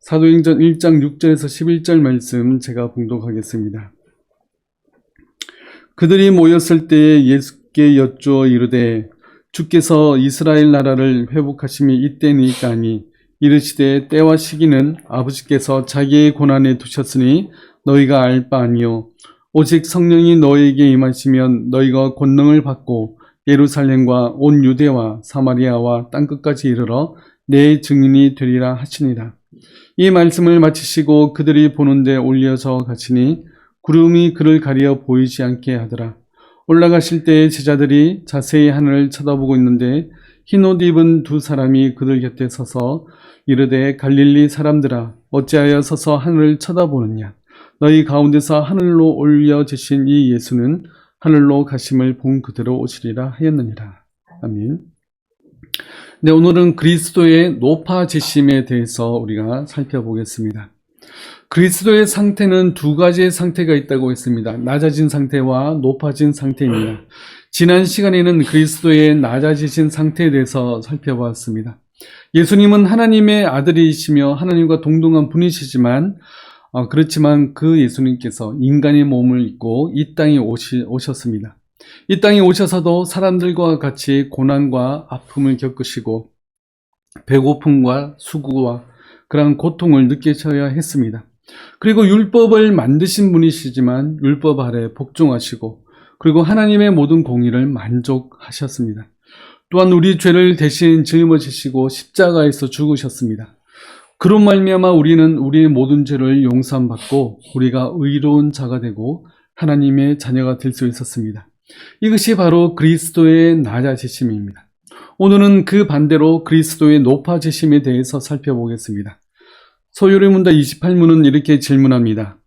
사도행전 1장 6절에서 11절 말씀 제가 봉독하겠습니다. 그들이 모였을 때에 예수께 여쭈어 이르되 주께서 이스라엘 나라를 회복하심이 이때니까 하니 이르시되 때와 시기는 아버지께서 자기의 고난에 두셨으니 너희가 알 바 아니요 오직 성령이 너희에게 임하시면 너희가 권능을 받고 예루살렘과 온 유대와 사마리아와 땅끝까지 이르러 내 증인이 되리라 하시니라. 이 말씀을 마치시고 그들이 보는 데 올려서 가시니 구름이 그를 가리어 보이지 않게 하더라. 올라가실 때에 제자들이 자세히 하늘을 쳐다보고 있는데 흰 옷 입은 두 사람이 그들 곁에 서서 이르되 갈릴리 사람들아 어찌하여 서서 하늘을 쳐다보느냐. 너희 가운데서 하늘로 올려지신 이 예수는 하늘로 가심을 본 그대로 오시리라 하였느니라. 아멘. 네, 오늘은 그리스도의 높아지심에 대해서 우리가 살펴보겠습니다. 그리스도의 상태는 두 가지의 상태가 있다고 했습니다. 낮아진 상태와 높아진 상태입니다. 지난 시간에는 그리스도의 낮아지신 상태에 대해서 살펴보았습니다. 예수님은 하나님의 아들이시며 하나님과 동등한 분이시지만 그렇지만 그 예수님께서 인간의 몸을 입고 이 땅에 오셨습니다. 이 땅에 오셔서도 사람들과 같이 고난과 아픔을 겪으시고 배고픔과 수고와 그런 고통을 느끼셔야 했습니다. 그리고 율법을 만드신 분이시지만 율법 아래 복종하시고 그리고 하나님의 모든 공의를 만족하셨습니다. 또한 우리 죄를 대신 짊어지시고 십자가에서 죽으셨습니다. 그로 말미암아 우리는 우리의 모든 죄를 용서받고 우리가 의로운 자가 되고 하나님의 자녀가 될 수 있었습니다. 이것이 바로 그리스도의 낮아지심입니다. 오늘은 그 반대로 그리스도의 높아지심에 대해서 살펴보겠습니다. 소요리 문답 28문은 이렇게 질문합니다.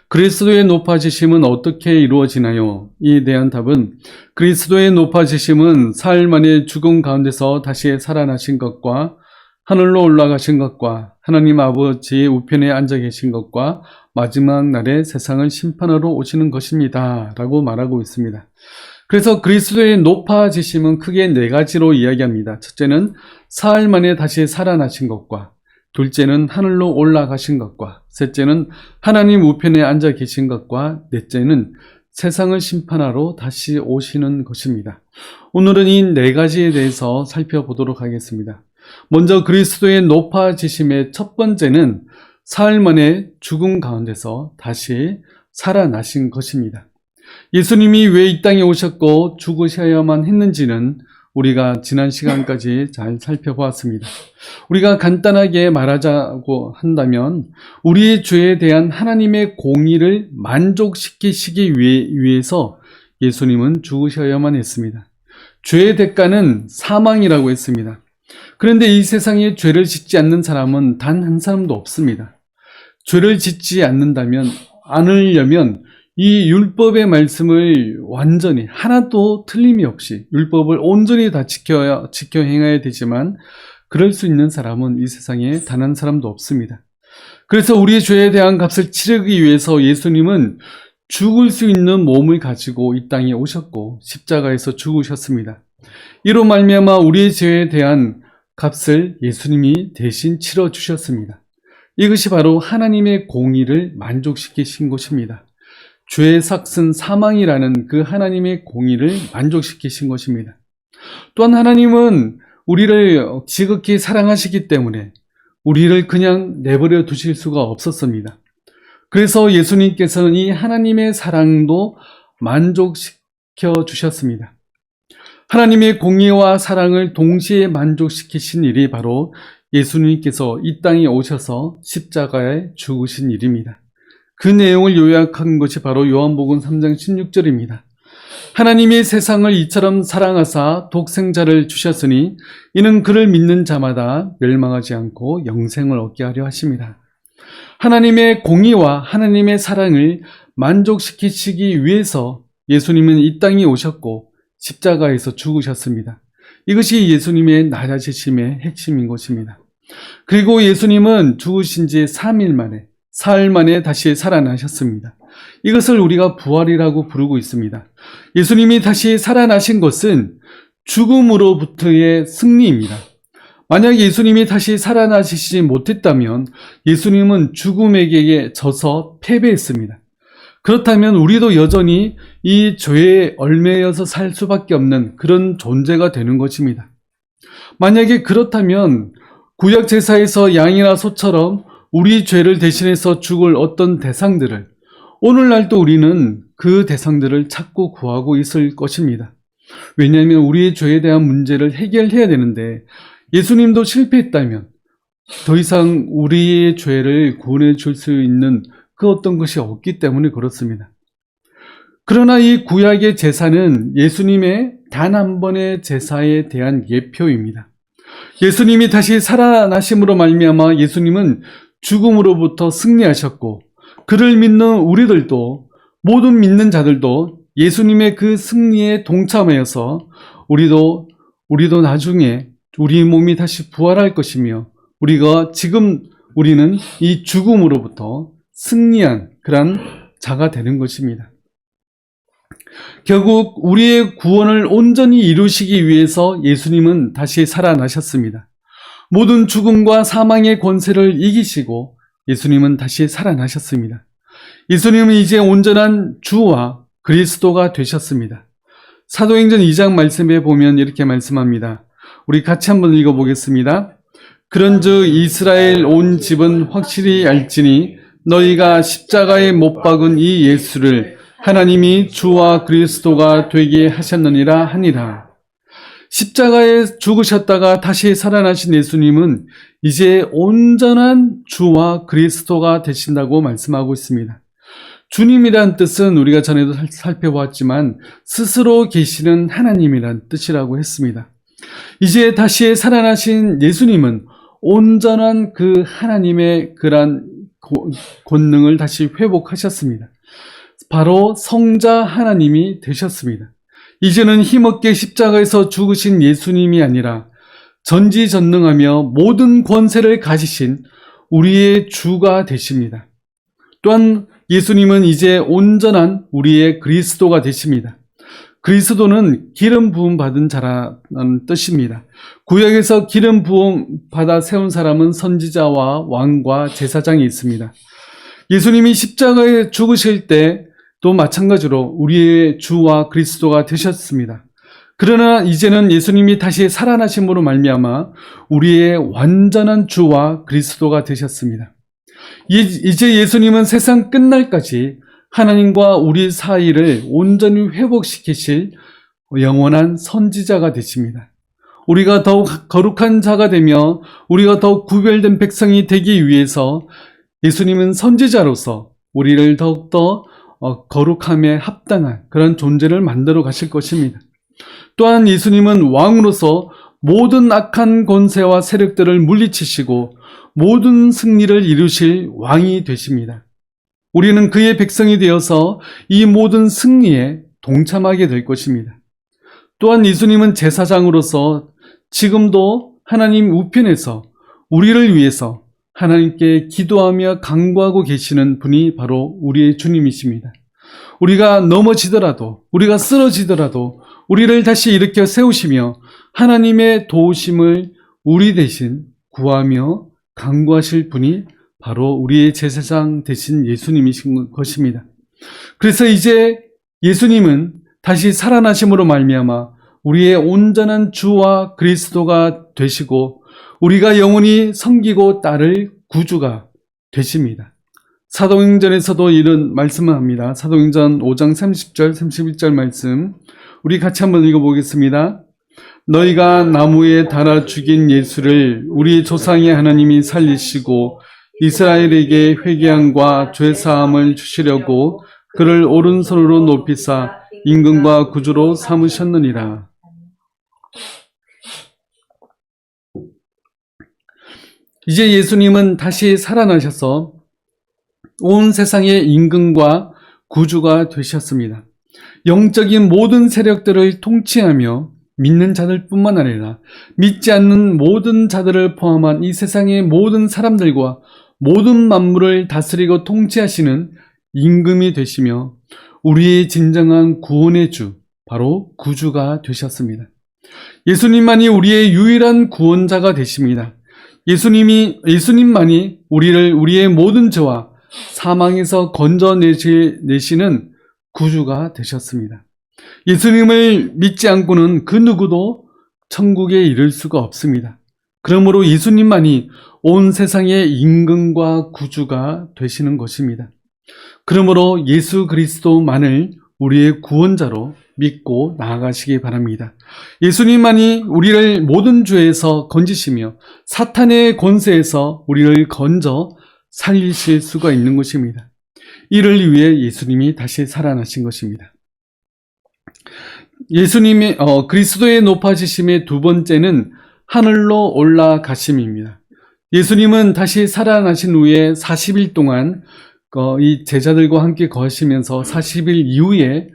그리스도의 높아지심은 어떻게 이루어지나요? 이에 대한 답은 그리스도의 높아지심은 사흘 만에 죽음 가운데서 다시 살아나신 것과 하늘로 올라가신 것과 하나님 아버지의 우편에 앉아 계신 것과 마지막 날에 세상을 심판하러 오시는 것입니다. 라고 말하고 있습니다. 그래서 그리스도의 높아지심은 크게 네 가지로 이야기합니다. 첫째는 사흘 만에 다시 살아나신 것과, 둘째는 하늘로 올라가신 것과, 셋째는 하나님 우편에 앉아 계신 것과, 넷째는 세상을 심판하러 다시 오시는 것입니다. 오늘은 이 네 가지에 대해서 살펴보도록 하겠습니다. 먼저 그리스도의 높아지심의 첫 번째는 사흘 만에 죽음 가운데서 다시 살아나신 것입니다. 예수님이 왜 이 땅에 오셨고 죽으셔야만 했는지는 우리가 지난 시간까지 잘 살펴보았습니다. 우리가 간단하게 말하자고 한다면 우리의 죄에 대한 하나님의 공의를 만족시키시기 위해서 예수님은 죽으셔야만 했습니다. 죄의 대가는 사망이라고 했습니다. 그런데 이 세상에 죄를 짓지 않는 사람은 단 한 사람도 없습니다. 죄를 짓지 않으려면 이 율법의 말씀을 완전히 하나도 틀림이 없이 율법을 온전히 다 지켜 행해야 되지만 그럴 수 있는 사람은 이 세상에 단 한 사람도 없습니다. 그래서 우리의 죄에 대한 값을 치르기 위해서 예수님은 죽을 수 있는 몸을 가지고 이 땅에 오셨고 십자가에서 죽으셨습니다. 이로 말미암아 우리의 죄에 대한 값을 예수님이 대신 치러주셨습니다. 이것이 바로 하나님의 공의를 만족시키신 것입니다. 죄의 삭은 사망이라는 그 하나님의 공의를 만족시키신 것입니다. 또한 하나님은 우리를 지극히 사랑하시기 때문에 우리를 그냥 내버려 두실 수가 없었습니다. 그래서 예수님께서는 이 하나님의 사랑도 만족시켜 주셨습니다. 하나님의 공의와 사랑을 동시에 만족시키신 일이 바로 예수님께서 이 땅에 오셔서 십자가에 죽으신 일입니다. 그 내용을 요약한 것이 바로 요한복음 3장 16절입니다. 하나님이 세상을 이처럼 사랑하사 독생자를 주셨으니 이는 그를 믿는 자마다 멸망하지 않고 영생을 얻게 하려 하십니다. 하나님의 공의와 하나님의 사랑을 만족시키시기 위해서 예수님은 이 땅에 오셨고 십자가에서 죽으셨습니다. 이것이 예수님의 낮아지심의 핵심인 것입니다. 그리고 예수님은 죽으신 지 3일 만에, 사흘 만에 다시 살아나셨습니다. 이것을 우리가 부활이라고 부르고 있습니다. 예수님이 다시 살아나신 것은 죽음으로부터의 승리입니다. 만약 예수님이 다시 살아나시지 못했다면 예수님은 죽음에게 져서 패배했습니다. 그렇다면 우리도 여전히 이 죄에 얽매여서 살 수밖에 없는 그런 존재가 되는 것입니다. 만약에 그렇다면 구약 제사에서 양이나 소처럼 우리 죄를 대신해서 죽을 어떤 대상들을 오늘날도 우리는 그 대상들을 찾고 구하고 있을 것입니다. 왜냐하면 우리의 죄에 대한 문제를 해결해야 되는데 예수님도 실패했다면 더 이상 우리의 죄를 구원해 줄 수 있는 그 어떤 것이 없기 때문에 그렇습니다. 그러나 이 구약의 제사는 예수님의 단 한 번의 제사에 대한 예표입니다. 예수님이 다시 살아나심으로 말미암아 예수님은 죽음으로부터 승리하셨고 그를 믿는 우리들도 모든 믿는 자들도 예수님의 그 승리에 동참하여서 우리도 나중에 우리 몸이 다시 부활할 것이며 우리는 이 죽음으로부터 승리한 그런 자가 되는 것입니다. 결국 우리의 구원을 온전히 이루시기 위해서 예수님은 다시 살아나셨습니다. 모든 죽음과 사망의 권세를 이기시고 예수님은 다시 살아나셨습니다. 예수님은 이제 온전한 주와 그리스도가 되셨습니다. 사도행전 2장 말씀에 보면 이렇게 말씀합니다. 우리 같이 한번 읽어보겠습니다. 그런즉 이스라엘 온 집은 확실히 알지니 너희가 십자가에 못 박은 이 예수를 하나님이 주와 그리스도가 되게 하셨느니라 하니라. 십자가에 죽으셨다가 다시 살아나신 예수님은 이제 온전한 주와 그리스도가 되신다고 말씀하고 있습니다. 주님이란 뜻은 우리가 전에도 살펴보았지만 스스로 계시는 하나님이란 뜻이라고 했습니다. 이제 다시 살아나신 예수님은 온전한 그 하나님의 그러한 권능을 다시 회복하셨습니다. 바로 성자 하나님이 되셨습니다. 이제는 힘없게 십자가에서 죽으신 예수님이 아니라 전지전능하며 모든 권세를 가지신 우리의 주가 되십니다. 또한 예수님은 이제 온전한 우리의 그리스도가 되십니다. 그리스도는 기름 부음 받은 자라는 뜻입니다. 구약에서 기름 부음 받아 세운 사람은 선지자와 왕과 제사장이 있습니다. 예수님이 십자가에 죽으실 때도 마찬가지로 우리의 주와 그리스도가 되셨습니다. 그러나 이제는 예수님이 다시 살아나심으로 말미암아 우리의 완전한 주와 그리스도가 되셨습니다. 이제 예수님은 세상 끝날까지 하나님과 우리 사이를 온전히 회복시키실 영원한 선지자가 되십니다. 우리가 더욱 거룩한 자가 되며 우리가 더욱 구별된 백성이 되기 위해서 예수님은 선지자로서 우리를 더욱더 거룩함에 합당한 그런 존재를 만들어 가실 것입니다. 또한 예수님은 왕으로서 모든 악한 권세와 세력들을 물리치시고 모든 승리를 이루실 왕이 되십니다. 우리는 그의 백성이 되어서 이 모든 승리에 동참하게 될 것입니다. 또한 예수님은 제사장으로서 지금도 하나님 우편에서 우리를 위해서 하나님께 기도하며 간구하고 계시는 분이 바로 우리의 주님이십니다. 우리가 넘어지더라도, 우리가 쓰러지더라도 우리를 다시 일으켜 세우시며 하나님의 도우심을 우리 대신 구하며 간구하실 분이 바로 우리의 제사장 되신 예수님이신 것입니다. 그래서 이제 예수님은 다시 살아나심으로 말미암아 우리의 온전한 주와 그리스도가 되시고 우리가 영원히 섬기고 따를 구주가 되십니다. 사도행전에서도 이런 말씀을 합니다. 사도행전 5장 30절 31절 말씀 우리 같이 한번 읽어보겠습니다. 너희가 나무에 달아 죽인 예수를 우리 조상의 하나님이 살리시고 이스라엘에게 회개함과 죄사함을 주시려고 그를 오른손으로 높이사 임금과 구주로 삼으셨느니라. 이제 예수님은 다시 살아나셔서 온 세상의 임금과 구주가 되셨습니다. 영적인 모든 세력들을 통치하며 믿는 자들뿐만 아니라 믿지 않는 모든 자들을 포함한 이 세상의 모든 사람들과 모든 만물을 다스리고 통치하시는 임금이 되시며 우리의 진정한 구원의 주, 바로 구주가 되셨습니다. 예수님만이 우리의 유일한 구원자가 되십니다. 예수님만이 우리의 모든 죄와 사망에서 건져내시는 구주가 되셨습니다. 예수님을 믿지 않고는 그 누구도 천국에 이를 수가 없습니다. 그러므로 예수님만이 온 세상의 임금과 구주가 되시는 것입니다. 그러므로 예수 그리스도만을 우리의 구원자로 믿고 나아가시기 바랍니다. 예수님만이 우리를 모든 죄에서 건지시며 사탄의 권세에서 우리를 건져 살리실 수가 있는 것입니다. 이를 위해 예수님이 다시 살아나신 것입니다. 예수님의 그리스도의 높아지심의 두 번째는 하늘로 올라가심입니다. 예수님은 다시 살아나신 후에 40일 동안 이 제자들과 함께 거하시면서 40일 이후에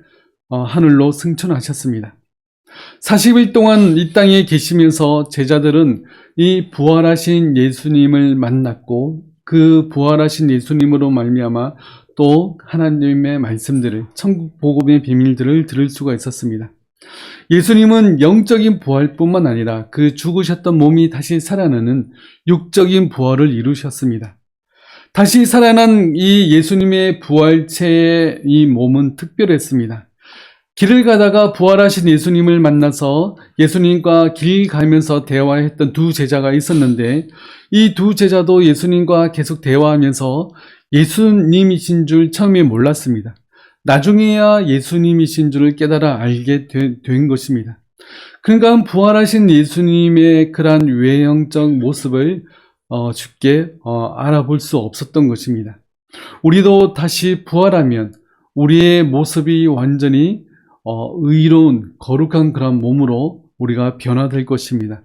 하늘로 승천하셨습니다. 40일 동안 이 땅에 계시면서 제자들은 이 부활하신 예수님을 만났고 그 부활하신 예수님으로 말미암아 또 하나님의 말씀들을, 천국 복음의 비밀들을 들을 수가 있었습니다. 예수님은 영적인 부활뿐만 아니라 그 죽으셨던 몸이 다시 살아나는 육적인 부활을 이루셨습니다. 다시 살아난 이 예수님의 부활체의 이 몸은 특별했습니다. 길을 가다가 부활하신 예수님을 만나서 예수님과 길 가면서 대화했던 두 제자가 있었는데 이 두 제자도 예수님과 계속 대화하면서 예수님이신 줄 처음에 몰랐습니다. 나중에야 예수님이신 줄을 깨달아 알게 된 것입니다. 그러니까 부활하신 예수님의 그러한 외형적 모습을 쉽게 알아볼 수 없었던 것입니다. 우리도 다시 부활하면 우리의 모습이 완전히 의로운 거룩한 그런 몸으로 우리가 변화될 것입니다.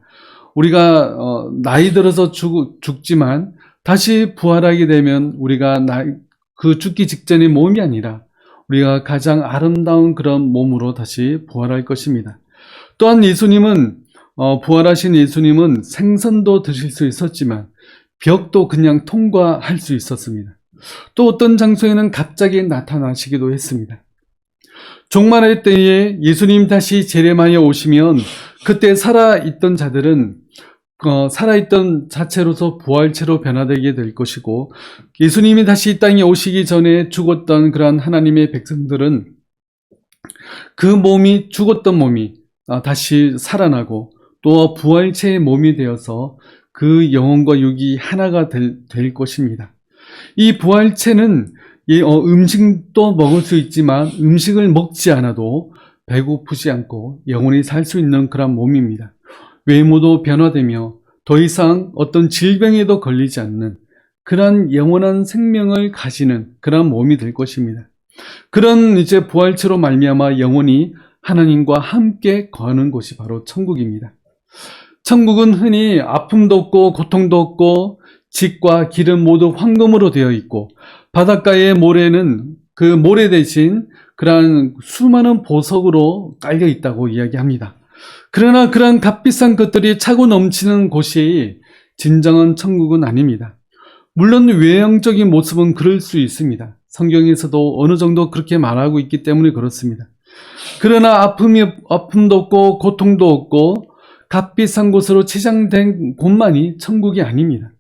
우리가 나이 들어서 죽지만 다시 부활하게 되면 우리가 그 죽기 직전의 몸이 아니라 우리가 가장 아름다운 그런 몸으로 다시 부활할 것입니다. 또한 부활하신 예수님은 생선도 드실 수 있었지만 벽도 그냥 통과할 수 있었습니다. 또 어떤 장소에는 갑자기 나타나시기도 했습니다. 종말의 때에 예수님 다시 재림하여 오시면 그때 살아있던 자들은 살아있던 자체로서 부활체로 변화되게 될 것이고 예수님이 다시 이 땅에 오시기 전에 죽었던 그러한 하나님의 백성들은 그 몸이 죽었던 몸이 다시 살아나고 또 부활체의 몸이 되어서 그 영혼과 육이 하나가 될 것입니다. 이 부활체는 음식도 먹을 수 있지만 음식을 먹지 않아도 배고프지 않고 영원히 살 수 있는 그런 몸입니다. 외모도 변화되며 더 이상 어떤 질병에도 걸리지 않는 그런 영원한 생명을 가지는 그런 몸이 될 것입니다. 그런 이제 부활체로 말미암아 영원히 하나님과 함께 거하는 곳이 바로 천국입니다. 천국은 흔히 아픔도 없고 고통도 없고 집과 길은 모두 황금으로 되어 있고 바닷가의 모래는 그 모래 대신 그러한 수많은 보석으로 깔려 있다고 이야기합니다. 그러나 그러한 값비싼 것들이 차고 넘치는 곳이 진정한 천국은 아닙니다. 물론 외형적인 모습은 그럴 수 있습니다. 성경에서도 어느 정도 그렇게 말하고 있기 때문에 그렇습니다. 그러나 아픔도 없고 고통도 없고 값비싼 곳으로 치장된 곳만이 천국이 아닙니다.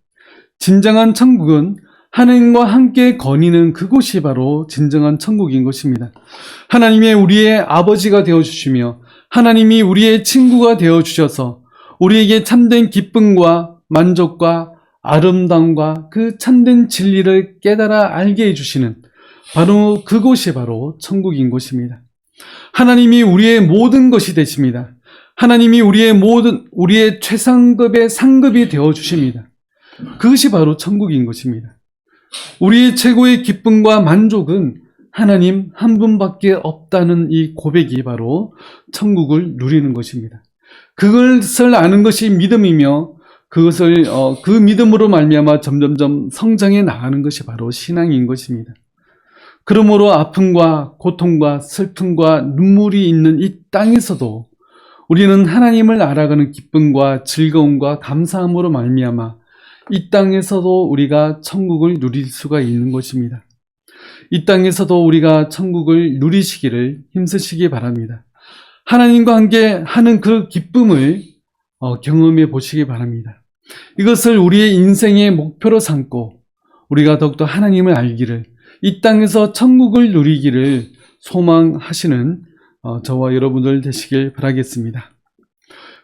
진정한 천국은 하나님과 함께 거니는 그곳이 바로 진정한 천국인 것입니다. 하나님이 우리의 아버지가 되어주시며 하나님이 우리의 친구가 되어주셔서 우리에게 참된 기쁨과 만족과 아름다움과 그 참된 진리를 깨달아 알게 해주시는 바로 그곳이 바로 천국인 것입니다. 하나님이 우리의 모든 것이 되십니다. 하나님이 우리의 최상급의 상급이 되어주십니다. 그것이 바로 천국인 것입니다. 우리의 최고의 기쁨과 만족은 하나님 한 분밖에 없다는 이 고백이 바로 천국을 누리는 것입니다. 그것을 아는 것이 믿음이며 그 믿음으로 말미암아 점점점 성장해 나가는 것이 바로 신앙인 것입니다. 그러므로 아픔과 고통과 슬픔과 눈물이 있는 이 땅에서도 우리는 하나님을 알아가는 기쁨과 즐거움과 감사함으로 말미암아 이 땅에서도 우리가 천국을 누릴 수가 있는 것입니다. 이 땅에서도 우리가 천국을 누리시기를 힘쓰시기 바랍니다. 하나님과 함께 하는 그 기쁨을 경험해 보시기 바랍니다. 이것을 우리의 인생의 목표로 삼고 우리가 더욱더 하나님을 알기를, 이 땅에서 천국을 누리기를 소망하시는 저와 여러분들 되시길 바라겠습니다.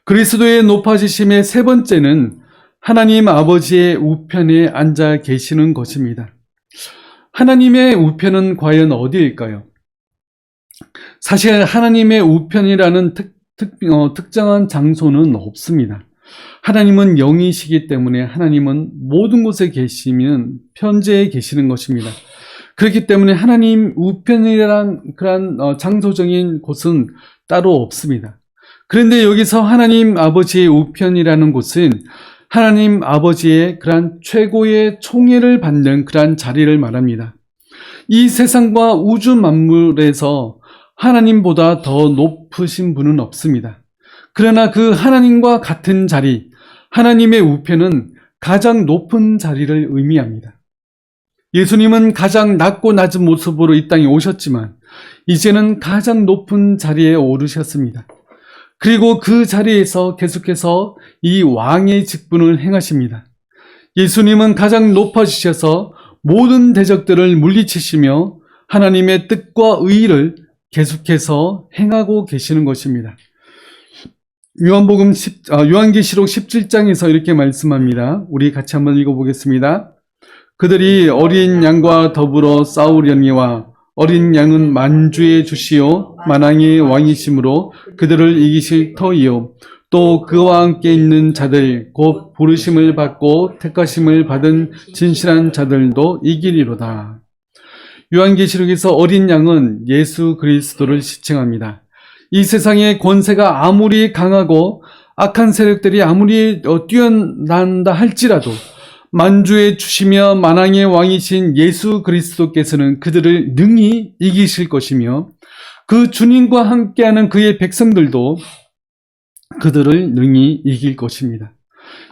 그리스도의 높아지심의 세 번째는 하나님 아버지의 우편에 앉아 계시는 것입니다. 하나님의 우편은 과연 어디일까요? 사실 하나님의 우편이라는 특정한 장소는 없습니다. 하나님은 영이시기 때문에 하나님은 모든 곳에 계시면 편재에 계시는 것입니다. 그렇기 때문에 하나님 우편이란 그런 장소적인 곳은 따로 없습니다. 그런데 여기서 하나님 아버지의 우편이라는 곳은 하나님 아버지의 그러한 최고의 총애를 받는 그러한 자리를 말합니다. 이 세상과 우주 만물에서 하나님보다 더 높으신 분은 없습니다. 그러나 그 하나님과 같은 자리, 하나님의 우편은 가장 높은 자리를 의미합니다. 예수님은 가장 낮고 낮은 모습으로 이 땅에 오셨지만 이제는 가장 높은 자리에 오르셨습니다. 그리고 그 자리에서 계속해서 이 왕의 직분을 행하십니다. 예수님은 가장 높아지셔서 모든 대적들을 물리치시며 하나님의 뜻과 의의를 계속해서 행하고 계시는 것입니다. 요한계시록 17장에서 이렇게 말씀합니다. 우리 같이 한번 읽어보겠습니다. 그들이 어린 양과 더불어 싸우려니와 어린 양은 만주의 주시요 만왕의 왕이심으로 그들을 이기실 터이요 또 그와 함께 있는 자들 곧 부르심을 받고 택하심을 받은 진실한 자들도 이기리로다. 요한계시록에서 어린 양은 예수 그리스도를 시칭합니다. 이 세상의 권세가 아무리 강하고 악한 세력들이 아무리 뛰어난다 할지라도 만주의 주시며 만왕의 왕이신 예수 그리스도께서는 그들을 능히 이기실 것이며 그 주님과 함께하는 그의 백성들도 그들을 능히 이길 것입니다.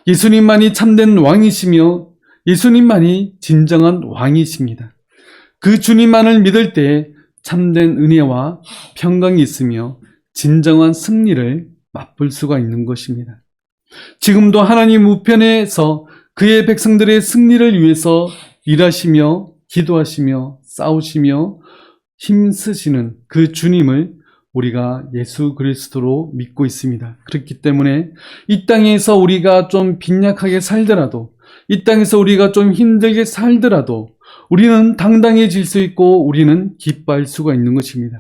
예수님만이 참된 왕이시며 예수님만이 진정한 왕이십니다. 그 주님만을 믿을 때 참된 은혜와 평강이 있으며 진정한 승리를 맛볼 수가 있는 것입니다. 지금도 하나님 우편에서 그의 백성들의 승리를 위해서 일하시며 기도하시며 싸우시며 힘쓰시는 그 주님을 우리가 예수 그리스도로 믿고 있습니다. 그렇기 때문에 이 땅에서 우리가 좀 빈약하게 살더라도, 이 땅에서 우리가 좀 힘들게 살더라도 우리는 당당해질 수 있고 우리는 기뻐할 수가 있는 것입니다.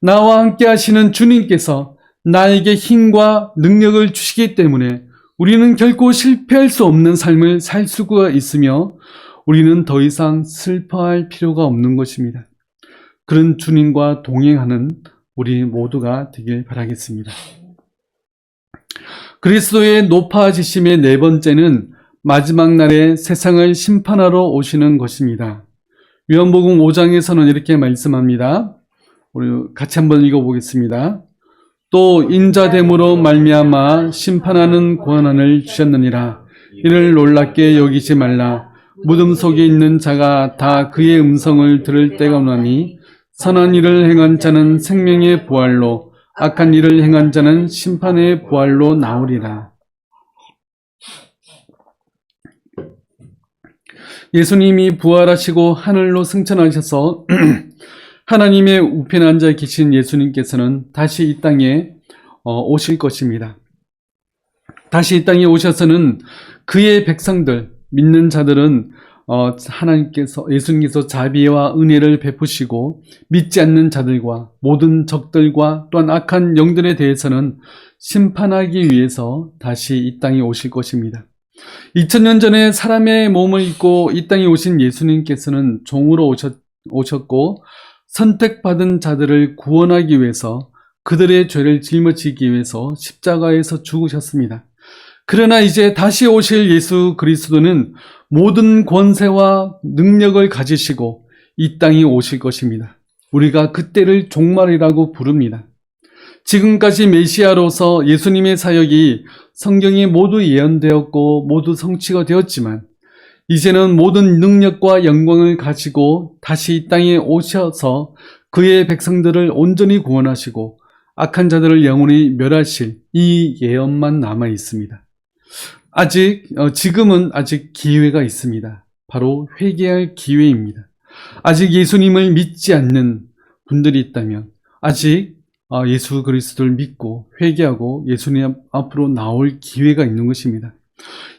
나와 함께 하시는 주님께서 나에게 힘과 능력을 주시기 때문에 우리는 결코 실패할 수 없는 삶을 살 수가 있으며 우리는 더 이상 슬퍼할 필요가 없는 것입니다. 그런 주님과 동행하는 우리 모두가 되길 바라겠습니다. 그리스도의 높아지심의 네 번째는 마지막 날에 세상을 심판하러 오시는 것입니다. 요한복음 5장에서는 이렇게 말씀합니다. 우리 같이 한번 읽어보겠습니다. 또 인자됨으로 말미암아 심판하는 권한을 주셨느니라. 이를 놀랍게 여기지 말라. 무덤 속에 있는 자가 다 그의 음성을 들을 때가 오나니 선한 일을 행한 자는 생명의 부활로 악한 일을 행한 자는 심판의 부활로 나오리라. 예수님이 부활하시고 하늘로 승천하셔서 하나님의 우편에 앉아 계신 예수님께서는 다시 이 땅에 오실 것입니다. 다시 이 땅에 오셔서는 그의 백성들, 믿는 자들은 예수님께서 자비와 은혜를 베푸시고 믿지 않는 자들과 모든 적들과 또한 악한 영들에 대해서는 심판하기 위해서 다시 이 땅에 오실 것입니다. 2000년 전에 사람의 몸을 입고 이 땅에 오신 예수님께서는 종으로 오셨고 선택받은 자들을 구원하기 위해서 그들의 죄를 짊어지기 위해서 십자가에서 죽으셨습니다. 그러나 이제 다시 오실 예수 그리스도는 모든 권세와 능력을 가지시고 이 땅에 오실 것입니다. 우리가 그때를 종말이라고 부릅니다. 지금까지 메시아로서 예수님의 사역이 성경에 모두 예언되었고 모두 성취가 되었지만 이제는 모든 능력과 영광을 가지고 다시 이 땅에 오셔서 그의 백성들을 온전히 구원하시고 악한 자들을 영원히 멸하실 이 예언만 남아 있습니다. 지금은 아직 기회가 있습니다. 바로 회개할 기회입니다. 아직 예수님을 믿지 않는 분들이 있다면 아직 예수 그리스도를 믿고 회개하고 예수님 앞으로 나올 기회가 있는 것입니다.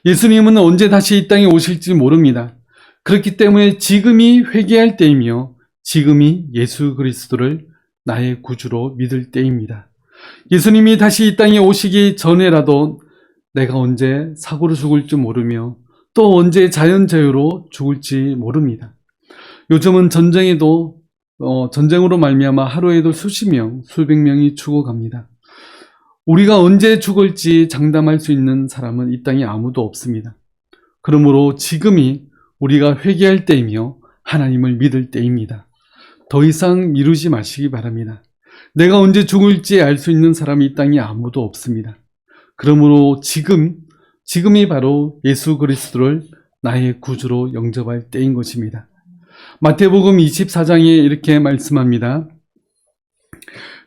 예수님은 언제 다시 이 땅에 오실지 모릅니다. 그렇기 때문에 지금이 회개할 때이며 지금이 예수 그리스도를 나의 구주로 믿을 때입니다. 예수님이 다시 이 땅에 오시기 전에라도 내가 언제 사고로 죽을지 모르며 또 언제 자연재해로 죽을지 모릅니다. 요즘은 전쟁으로 말미암아 하루에도 수십 명, 수백 명이 죽어갑니다. 우리가 언제 죽을지 장담할 수 있는 사람은 이 땅에 아무도 없습니다. 그러므로 지금이 우리가 회개할 때이며 하나님을 믿을 때입니다. 더 이상 미루지 마시기 바랍니다. 내가 언제 죽을지 알 수 있는 사람이 이 땅에 아무도 없습니다. 그러므로 지금이 바로 예수 그리스도를 나의 구주로 영접할 때인 것입니다. 마태복음 24장에 이렇게 말씀합니다.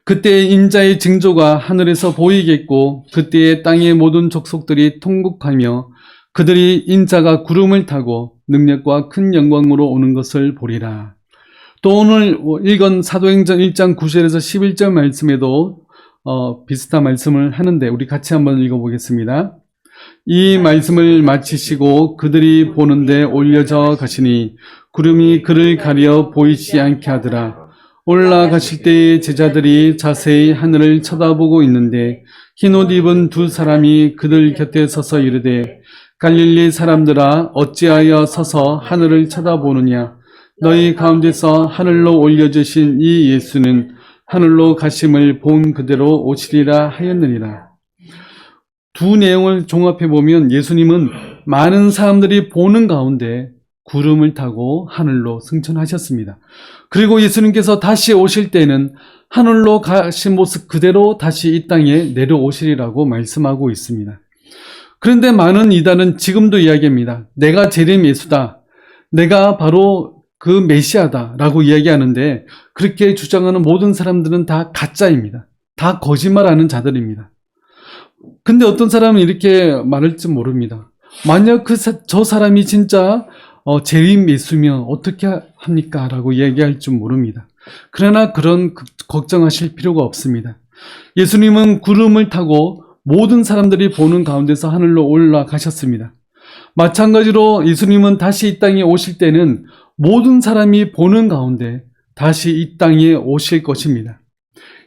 그때 인자의 징조가 하늘에서 보이겠고 그때에 땅의 모든 족속들이 통곡하며 그들이 인자가 구름을 타고 능력과 큰 영광으로 오는 것을 보리라. 또 오늘 읽은 사도행전 1장 9절에서 11절 말씀에도 비슷한 말씀을 하는데 우리 같이 한번 읽어보겠습니다. 이 말씀을 마치시고 그들이 보는데 올려져 가시니 구름이 그를 가려 보이지 않게 하더라. 올라가실 때에 제자들이 자세히 하늘을 쳐다보고 있는데 흰옷 입은 두 사람이 그들 곁에 서서 이르되 갈릴리 사람들아 어찌하여 서서 하늘을 쳐다보느냐. 너희 가운데서 하늘로 올려주신 이 예수는 하늘로 가심을 본 그대로 오시리라 하였느니라. 두 내용을 종합해 보면 예수님은 많은 사람들이 보는 가운데 구름을 타고 하늘로 승천하셨습니다. 그리고 예수님께서 다시 오실 때는 하늘로 가신 모습 그대로 다시 이 땅에 내려오시리라고 말씀하고 있습니다. 그런데 많은 이단은 지금도 이야기합니다. 내가 재림 예수다. 내가 바로 그 메시아다 라고 이야기하는데 그렇게 주장하는 모든 사람들은 다 가짜입니다. 다 거짓말하는 자들입니다. 근데 어떤 사람은 이렇게 말할지 모릅니다. 만약 저 사람이 진짜 재림 예수면 어떻게 합니까? 라고 이야기할 줄 모릅니다. 그러나 그런 걱정하실 필요가 없습니다. 예수님은 구름을 타고 모든 사람들이 보는 가운데서 하늘로 올라가셨습니다. 마찬가지로 예수님은 다시 이 땅에 오실 때는 모든 사람이 보는 가운데 다시 이 땅에 오실 것입니다.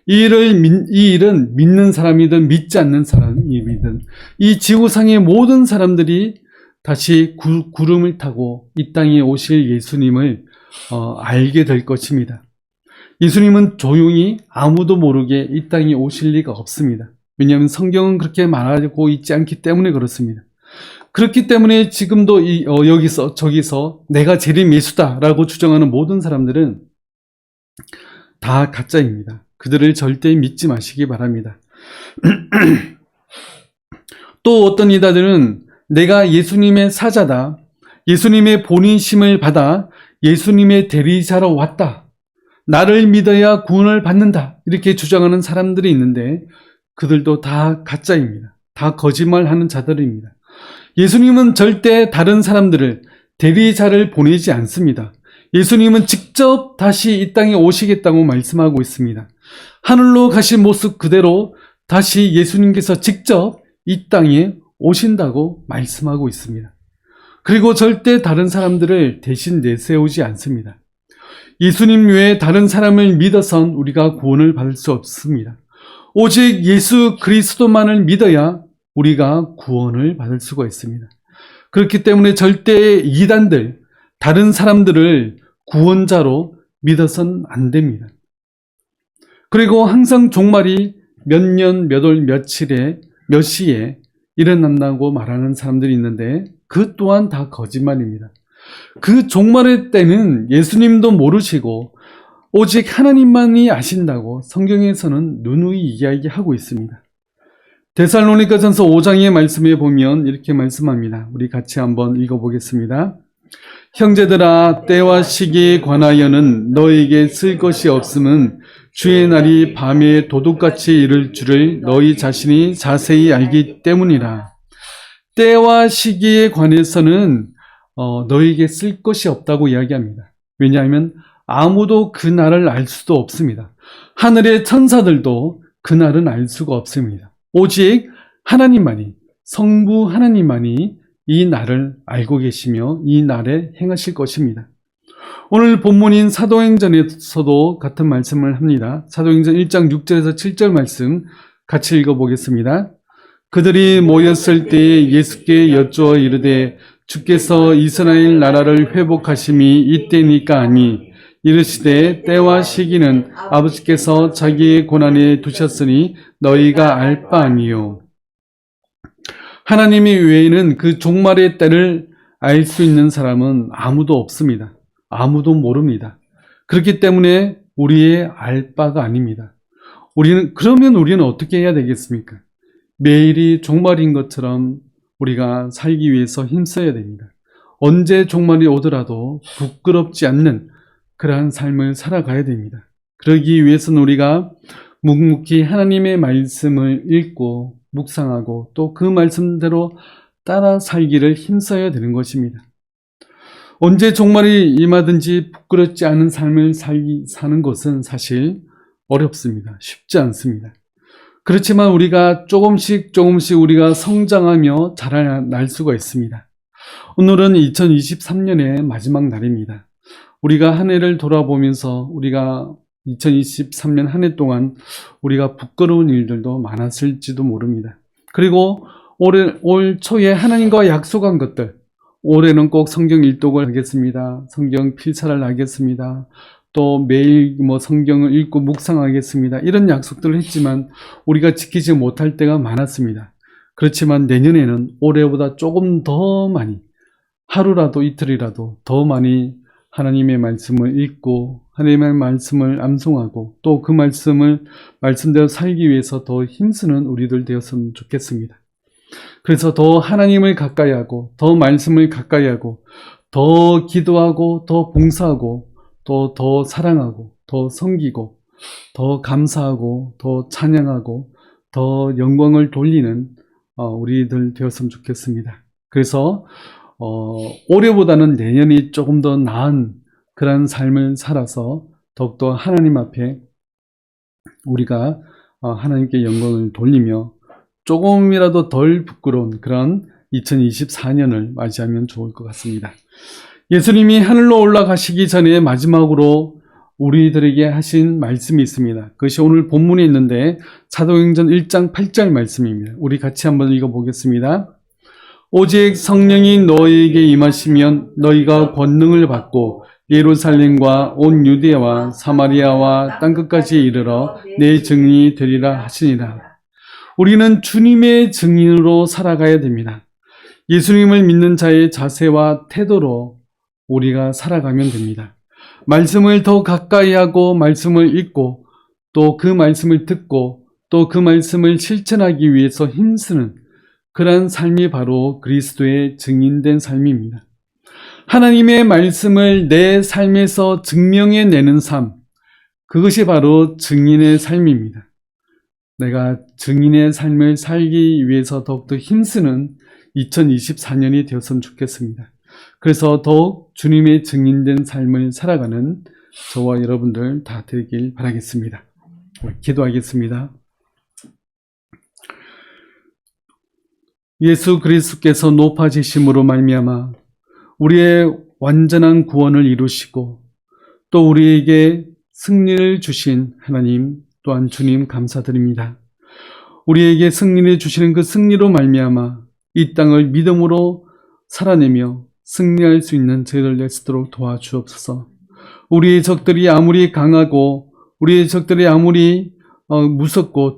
이 일은 믿는 사람이든 믿지 않는 사람이든 이 지구상의 모든 사람들이 다시 구름을 타고 이 땅에 오실 예수님을 알게 될 것입니다. 예수님은 조용히 아무도 모르게 이 땅에 오실 리가 없습니다. 왜냐하면 성경은 그렇게 말하고 있지 않기 때문에 그렇습니다. 그렇기 때문에 지금도 여기서 저기서 내가 재림 예수다라고 주장하는 모든 사람들은 다 가짜입니다. 그들을 절대 믿지 마시기 바랍니다. 또 어떤 이다들은 내가 예수님의 사자다. 예수님의 본인심을 받아 예수님의 대리자로 왔다. 나를 믿어야 구원을 받는다. 이렇게 주장하는 사람들이 있는데 그들도 다 가짜입니다. 다 거짓말하는 자들입니다. 예수님은 절대 다른 사람들을 대리자를 보내지 않습니다. 예수님은 직접 다시 이 땅에 오시겠다고 말씀하고 있습니다. 하늘로 가신 모습 그대로 다시 예수님께서 직접 이 땅에 오신다고 말씀하고 있습니다. 그리고 절대 다른 사람들을 대신 내세우지 않습니다. 예수님 외에 다른 사람을 믿어선 우리가 구원을 받을 수 없습니다. 오직 예수 그리스도만을 믿어야 우리가 구원을 받을 수가 있습니다. 그렇기 때문에 절대 이단들, 다른 사람들을 구원자로 믿어선 안 됩니다. 그리고 항상 종말이 몇 년, 몇 월, 며칠에, 몇 시에 일어난다고 말하는 사람들이 있는데 그 또한 다 거짓말입니다. 그 종말의 때는 예수님도 모르시고 오직 하나님만이 아신다고 성경에서는 누누이 이야기하고 있습니다. 데살로니가전서 5장의 말씀에 보면 이렇게 말씀합니다. 우리 같이 한번 읽어보겠습니다. 형제들아 때와 시기에 관하여는 너에게 쓸 것이 없음은 주의 날이 밤에 도둑같이 이를 줄을 너희 자신이 자세히 알기 때문이라. 때와 시기에 관해서는 너에게 쓸 것이 없다고 이야기합니다. 왜냐하면 아무도 그 날을 알 수도 없습니다. 하늘의 천사들도 그 날은 알 수가 없습니다. 오직 하나님만이, 성부 하나님만이 이 날을 알고 계시며 이 날에 행하실 것입니다. 오늘 본문인 사도행전에서도 같은 말씀을 합니다. 사도행전 1장 6절에서 7절 말씀 같이 읽어보겠습니다. 그들이 모였을 때에 예수께 여쭈어 이르되 주께서 이스라엘 나라를 회복하심이 이때니까 아니 이르시되 때와 시기는 아버지께서 자기의 고난에 두셨으니 너희가 알 바 아니요. 하나님이 외에는 그 종말의 때를 알 수 있는 사람은 아무도 없습니다. 아무도 모릅니다. 그렇기 때문에 우리의 알 바가 아닙니다. 그러면 우리는 어떻게 해야 되겠습니까? 매일이 종말인 것처럼 우리가 살기 위해서 힘써야 됩니다. 언제 종말이 오더라도 부끄럽지 않는 그러한 삶을 살아가야 됩니다. 그러기 위해서는 우리가 묵묵히 하나님의 말씀을 읽고 묵상하고 또 그 말씀대로 따라 살기를 힘써야 되는 것입니다. 언제 종말이 임하든지 부끄럽지 않은 삶을 사는 것은 사실 어렵습니다. 쉽지 않습니다. 그렇지만 우리가 조금씩 우리가 성장하며 자라날 수가 있습니다. 오늘은 2023년의 마지막 날입니다. 우리가 한 해를 돌아보면서 우리가 2023년 한 해 동안 우리가 부끄러운 일들도 많았을지도 모릅니다. 그리고 올 초에 하나님과 약속한 것들, 올해는 꼭 성경 일독을 하겠습니다. 성경 필사를 하겠습니다. 또 매일 성경을 읽고 묵상하겠습니다. 이런 약속들을 했지만 우리가 지키지 못할 때가 많았습니다. 그렇지만 내년에는 올해보다 조금 더 많이, 하루라도 이틀이라도 더 많이 하나님의 말씀을 읽고 하나님의 말씀을 암송하고 또 그 말씀대로 살기 위해서 더 힘쓰는 우리들 되었으면 좋겠습니다. 그래서 더 하나님을 가까이 하고 더 말씀을 가까이 하고 더 기도하고 더 봉사하고 또 더 사랑하고 더 섬기고 더 감사하고 더 찬양하고 더 영광을 돌리는 우리들 되었으면 좋겠습니다. 그래서 올해보다는 내년이 조금 더 나은 그런 삶을 살아서 더욱더 하나님 앞에 우리가 하나님께 영광을 돌리며 조금이라도 덜 부끄러운 그런 2024년을 맞이하면 좋을 것 같습니다. 예수님이 하늘로 올라가시기 전에 마지막으로 우리들에게 하신 말씀이 있습니다. 그것이 오늘 본문에 있는데 사도행전 1장 8절 말씀입니다. 우리 같이 한번 읽어보겠습니다. 오직 성령이 너희에게 임하시면 너희가 권능을 받고 예루살렘과 온 유대와 사마리아와 땅끝까지 이르러 내 증인이 되리라 하시니라. 우리는 주님의 증인으로 살아가야 됩니다. 예수님을 믿는 자의 자세와 태도로 우리가 살아가면 됩니다. 말씀을 더 가까이 하고 말씀을 읽고 또 그 말씀을 듣고 또 그 말씀을 실천하기 위해서 힘쓰는 그러한 삶이 바로 그리스도의 증인된 삶입니다. 하나님의 말씀을 내 삶에서 증명해내는 삶, 그것이 바로 증인의 삶입니다. 내가 증인의 삶을 살기 위해서 더욱더 힘쓰는 2024년이 되었으면 좋겠습니다. 그래서 더욱 주님의 증인된 삶을 살아가는 저와 여러분들 다 되길 바라겠습니다. 기도하겠습니다. 예수 그리스도께서 높아지심으로 말미암아 우리의 완전한 구원을 이루시고 또 우리에게 승리를 주신 하나님 또한 주님 감사드립니다. 우리에게 승리를 주시는 그 승리로 말미암아 이 땅을 믿음으로 살아내며 승리할 수 있는 저희들 될 수 있도록 도와주옵소서. 우리의 적들이 아무리 강하고 우리의 적들이 아무리 무섭고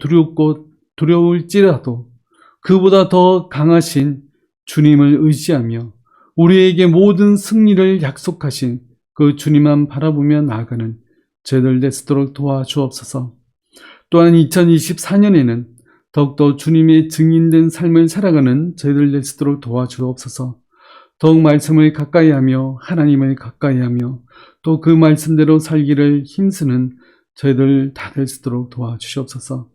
두려울지라도 그보다 더 강하신 주님을 의지하며 우리에게 모든 승리를 약속하신 그 주님만 바라보며 나아가는 저희들 될 수 있도록 도와주옵소서. 또한 2024년에는 더욱더 주님의 증인된 삶을 살아가는 저희들 될 수 있도록 도와주옵소서. 더욱 말씀을 가까이하며 하나님을 가까이하며 또 그 말씀대로 살기를 힘쓰는 저희들 다 될 수 있도록 도와주시옵소서.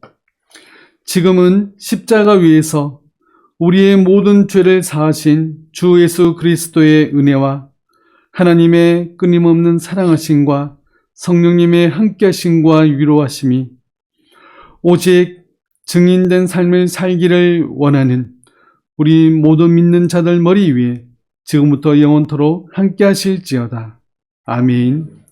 지금은 십자가 위에서 우리의 모든 죄를 사하신 주 예수 그리스도의 은혜와 하나님의 끊임없는 사랑하심과 성령님의 함께하심과 위로하심이 오직 증인된 삶을 살기를 원하는 우리 모든 믿는 자들 머리 위에 지금부터 영원토록 함께하실지어다. 아멘.